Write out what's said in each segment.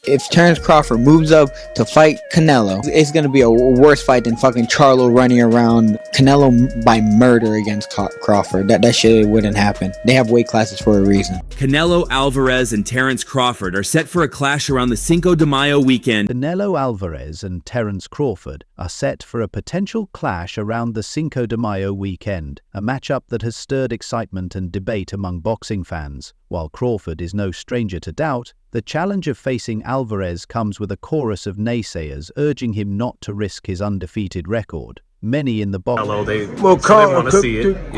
If Terence Crawford moves up to fight Canelo, it's going to be a worse fight than fucking Charlo running around Canelo by murder against Crawford. That shit wouldn't happen. They have weight classes for a reason. Canelo Alvarez and Terence Crawford are set for a clash around the Cinco de Mayo weekend. Canelo Alvarez and Terence Crawford are set for a potential clash around the Cinco de Mayo weekend, a matchup that has stirred excitement and debate among boxing fans. While Crawford is no stranger to doubt, the challenge of facing Alvarez comes with a chorus of naysayers urging him not to risk his undefeated record. Many in the boxing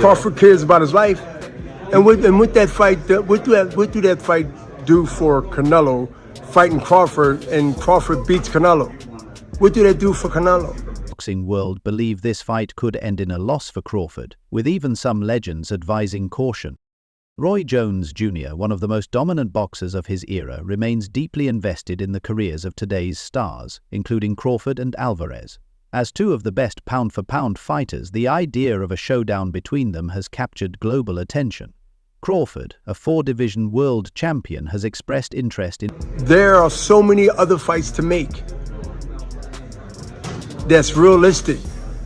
Crawford cares about his life, and with that fight, what do that fight do for Canelo? Fighting Crawford and Crawford beats Canelo. What do that do for Canelo? Boxing world believe this fight could end in a loss for Crawford, with even some legends advising caution. Roy Jones Jr., one of the most dominant boxers of his era, remains deeply invested in the careers of today's stars, including Crawford and Alvarez. As two of the best pound-for-pound fighters, the idea of a showdown between them has captured global attention. Crawford, a four-division world champion, has expressed interest in... There are so many other fights to make that's realistic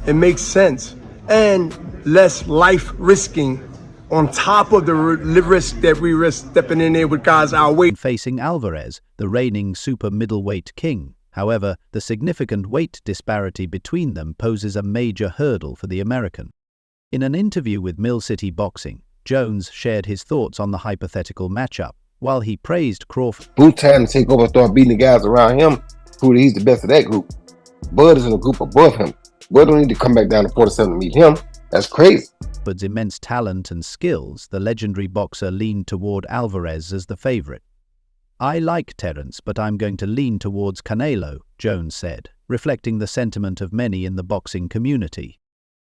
and makes sense, and less life-risking on top of the risk that we risk stepping in there with guys our weight. Facing Alvarez, the reigning super middleweight king. However, the significant weight disparity between them poses a major hurdle for the American. In an interview with Mill City Boxing, Jones shared his thoughts on the hypothetical matchup. While he praised Crawford, Boots time to take over and start beating the guys around him. He's the best of that group. Bud is in a group above him. Bud don't need to come back down to 47 to meet him. That's crazy. Crawford's immense talent and skills, the legendary boxer leaned toward Alvarez as the favorite. "I like Terence, but I'm going to lean towards Canelo," Jones said, reflecting the sentiment of many in the boxing community.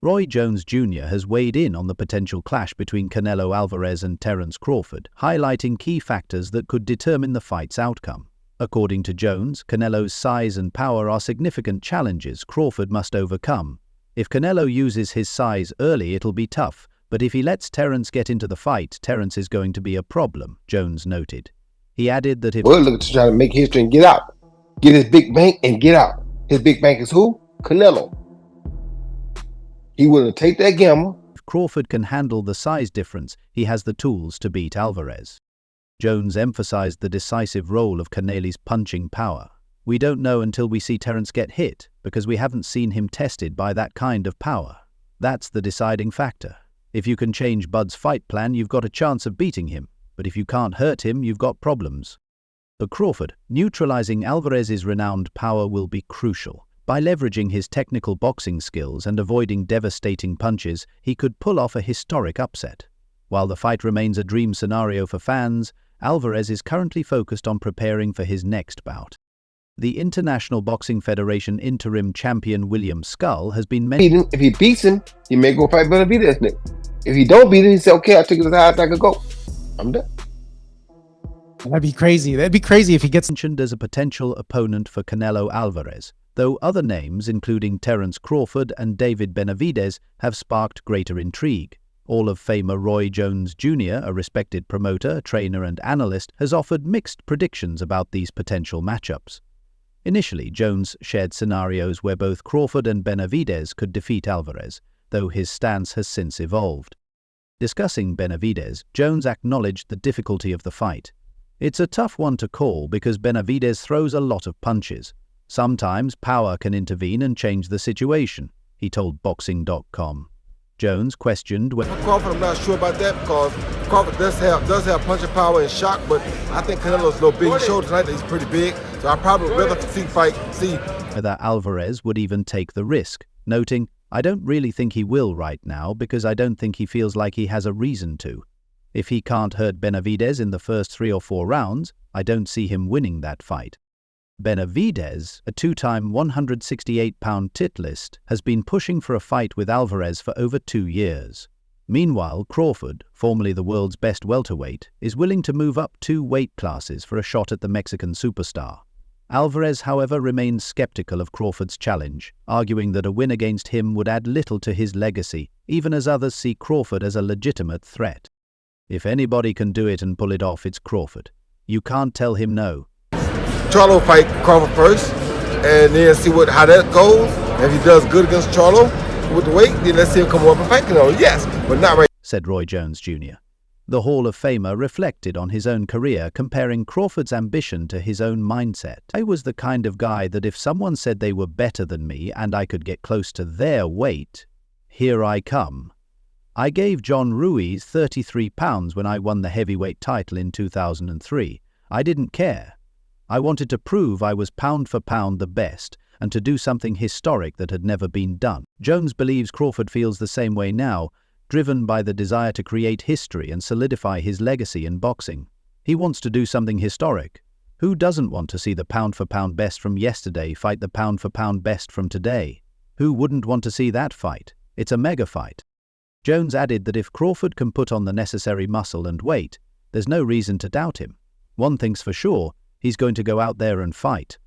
Roy Jones Jr. has weighed in on the potential clash between Canelo Alvarez and Terence Crawford, highlighting key factors that could determine the fight's outcome. According to Jones, Canelo's size and power are significant challenges Crawford must overcome. If Canelo uses his size early, it'll be tough, but if he lets Terence get into the fight, Terence is going to be a problem, Jones noted. He added that if... Bud looking to try to make history and get out. Get his big bank and get out. His big bank is who? Canelo. He willing to take that gamble. If Crawford can handle the size difference, he has the tools to beat Alvarez. Jones emphasized the decisive role of Canelo's punching power. "We don't know until we see Terence get hit, because we haven't seen him tested by that kind of power. That's the deciding factor. If you can change Bud's fight plan, you've got a chance of beating him, but if you can't hurt him, you've got problems." For Crawford, neutralizing Alvarez's renowned power will be crucial. By leveraging his technical boxing skills and avoiding devastating punches, he could pull off a historic upset. While the fight remains a dream scenario for fans, Alvarez is currently focused on preparing for his next bout. The International Boxing Federation interim champion William Skull has been mentioned. If he beats him, he may go fight Benavidez next. If he don't beat him, he say, "Okay, I took it as high as I could go. I'm done." That'd be crazy. That'd be crazy if he gets mentioned as a potential opponent for Canelo Alvarez, though other names, including Terence Crawford and David Benavidez, have sparked greater intrigue. Hall of Famer Roy Jones Jr., a respected promoter, trainer and analyst, has offered mixed predictions about these potential matchups. Initially, Jones shared scenarios where both Crawford and Benavidez could defeat Alvarez, though his stance has since evolved. Discussing Benavidez, Jones acknowledged the difficulty of the fight. "It's a tough one to call because Benavidez throws a lot of punches. Sometimes power can intervene and change the situation," he told Boxing.com. Jones questioned when Crawford, I'm not sure about that because Crawford does have punching power and shock, but I think Canelo's a little big. He showed tonight that he's pretty big, so I probably would rather see whether Alvarez would even take the risk, noting, "I don't really think he will right now because I don't think he feels like he has a reason to. If he can't hurt Benavidez in the first 3 or 4 rounds, I don't see him winning that fight." Benavidez, a two-time 168-pound titleist, has been pushing for a fight with Alvarez for over 2 years. Meanwhile, Crawford, formerly the world's best welterweight, is willing to move up 2 weight classes for a shot at the Mexican superstar. Alvarez, however, remains skeptical of Crawford's challenge, arguing that a win against him would add little to his legacy, even as others see Crawford as a legitimate threat. "If anybody can do it and pull it off, it's Crawford. You can't tell him no." Charlo fight Crawford first, and then see how that goes. If he does good against Charlo with the weight, then let's see him come up and fight Canelo. Yes, but not right. Said Roy Jones Jr. The Hall of Famer reflected on his own career, comparing Crawford's ambition to his own mindset. I was the kind of guy that if someone said they were better than me and I could get close to their weight, here I come. I gave John Ruiz 33 pounds when I won the heavyweight title in 2003. I didn't care. I wanted to prove I was pound for pound the best and to do something historic that had never been done. Jones believes Crawford feels the same way now, driven by the desire to create history and solidify his legacy in boxing. He wants to do something historic. Who doesn't want to see the pound-for-pound best from yesterday fight the pound-for-pound best from today? Who wouldn't want to see that fight? It's a mega fight. Jones added that if Crawford can put on the necessary muscle and weight, there's no reason to doubt him. One thing's for sure, he's going to go out there and fight.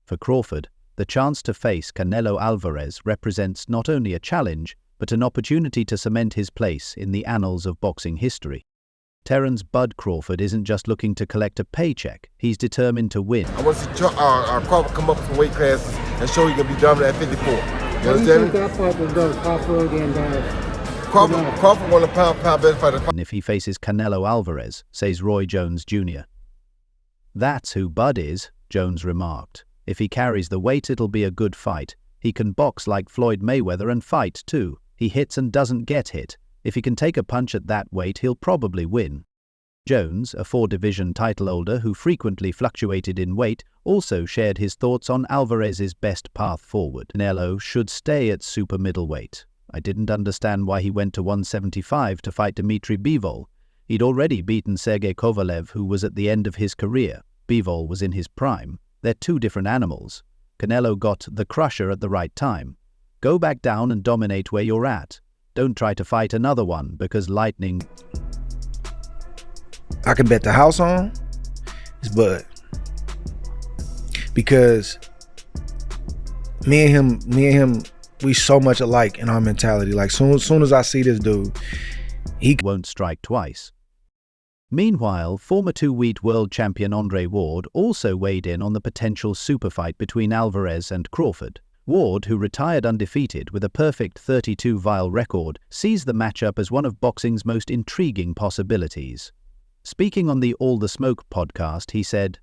For Crawford, the chance to face Canelo Alvarez represents not only a challenge, but an opportunity to cement his place in the annals of boxing history. Terence "Bud" Crawford isn't just looking to collect a paycheck, he's determined to win. I want to see Crawford come up some weight classes and show he can be dominant at 54. You understand me? That fight was done, Crawford and Crawford won a pound best fighter. And if he faces Canelo Alvarez, says Roy Jones Jr. That's who Bud is, Jones remarked. If he carries the weight, it'll be a good fight. He can box like Floyd Mayweather and fight too. He hits and doesn't get hit. If he can take a punch at that weight, he'll probably win. Jones, a 4-division title holder who frequently fluctuated in weight, also shared his thoughts on Alvarez's best path forward. Canelo should stay at super middleweight. I didn't understand why he went to 175 to fight Dmitry Bivol. He'd already beaten Sergey Kovalev, who was at the end of his career. Bivol was in his prime. They're two different animals. Canelo got the crusher at the right time. Go back down and dominate where you're at. Don't try to fight another one because lightning. I can bet the house on is Bud, because me and him, we so much alike in our mentality. Like soon as I see this dude, he won't strike twice. Meanwhile, former 2-weight world champion Andre Ward also weighed in on the potential super fight between Alvarez and Crawford. Ward, who retired undefeated with a perfect 32-vile record, sees the matchup as one of boxing's most intriguing possibilities. Speaking on the All the Smoke podcast, he said,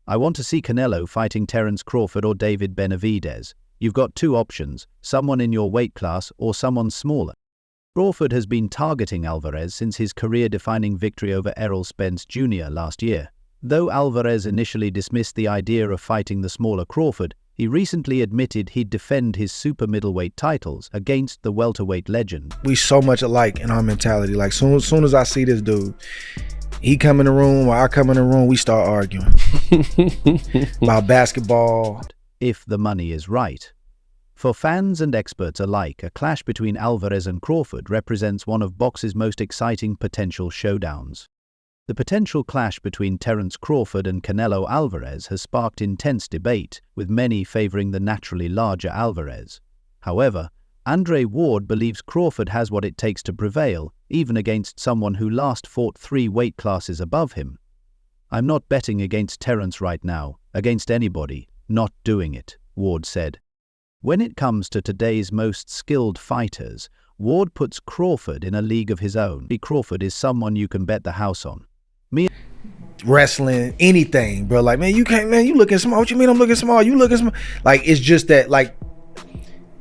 "I want to see Canelo fighting Terence Crawford or David Benavidez. You've got two options, someone in your weight class or someone smaller." Crawford has been targeting Alvarez since his career-defining victory over Errol Spence Jr. last year. Though Alvarez initially dismissed the idea of fighting the smaller Crawford, he recently admitted he'd defend his super middleweight titles against the welterweight legend. We so much alike in our mentality. Like soon as I see this dude, he come in the room or I come in the room, we start arguing about basketball. If the money is right. For fans and experts alike, a clash between Alvarez and Crawford represents one of boxing's most exciting potential showdowns. The potential clash between Terence Crawford and Canelo Alvarez has sparked intense debate, with many favoring the naturally larger Alvarez. However, Andre Ward believes Crawford has what it takes to prevail, even against someone who last fought 3 weight classes above him. "I'm not betting against Terence right now, against anybody, not doing it," Ward said. When it comes to today's most skilled fighters, Ward puts Crawford in a league of his own. Crawford is someone you can bet the house on. Wrestling, anything, bro. Like, man, you can't, man, you looking small. What you mean I'm looking small? You looking small. Like, it's just that, like,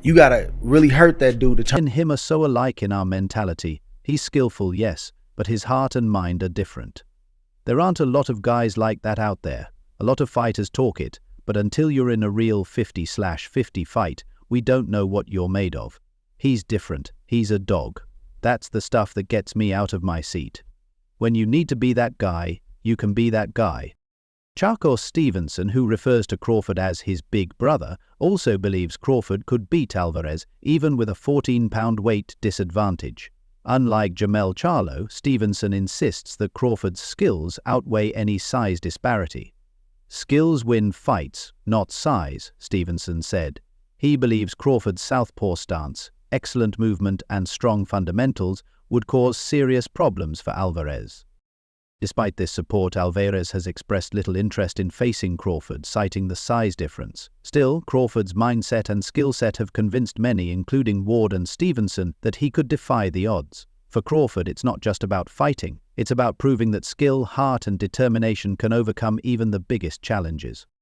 you gotta really hurt that dude to turn. And him are so alike in our mentality. He's skillful, yes, but his heart and mind are different. There aren't a lot of guys like that out there. A lot of fighters talk it, but until you're in a real 50/50 fight, we don't know what you're made of. He's different. He's a dog. That's the stuff that gets me out of my seat. When you need to be that guy, you can be that guy. Charko Stevenson, who refers to Crawford as his big brother, also believes Crawford could beat Alvarez even with a 14-pound weight disadvantage. Unlike Jamel Charlo, Stevenson insists that Crawford's skills outweigh any size disparity. "Skills win fights, not size," Stevenson said. He believes Crawford's southpaw stance, excellent movement and strong fundamentals would cause serious problems for Alvarez. Despite this support, Alvarez has expressed little interest in facing Crawford, citing the size difference. Still, Crawford's mindset and skill set have convinced many, including Ward and Stevenson, that he could defy the odds. For Crawford, it's not just about fighting, it's about proving that skill, heart, and determination can overcome even the biggest challenges.